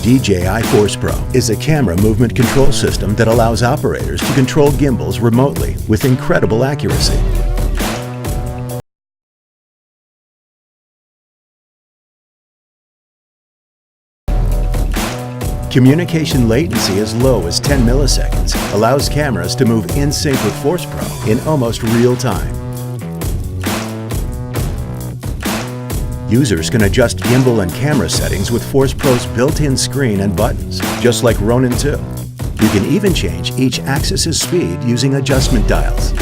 DJI Force Pro is a camera movement control system that allows operators to control gimbals remotely with incredible accuracy. Communication latency as low as 10 milliseconds allows cameras to move in sync with Force Pro in almost real time. Users can adjust gimbal and camera settings with Force Pro's built-in screen and buttons, just like Ronin 2. You can even change each axis's speed using adjustment dials.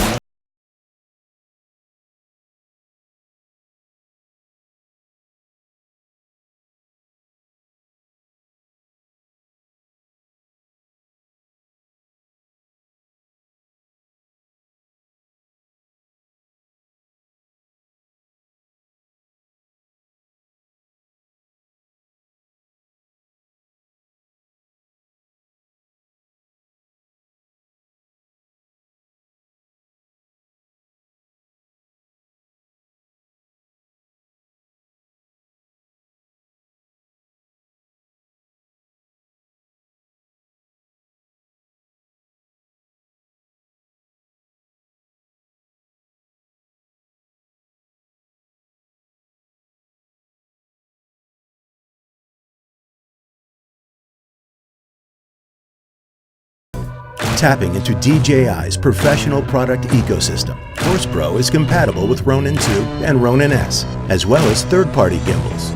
Tapping into DJI's professional product ecosystem, Force Pro is compatible with Ronin 2 and Ronin S, as well as third-party gimbals.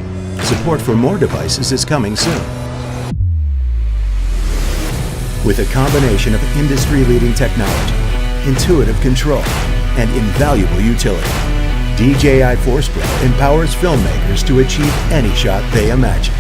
Support for more devices is coming soon. With a combination of industry-leading technology, intuitive control, and invaluable utility, DJI Force Pro empowers filmmakers to achieve any shot they imagine.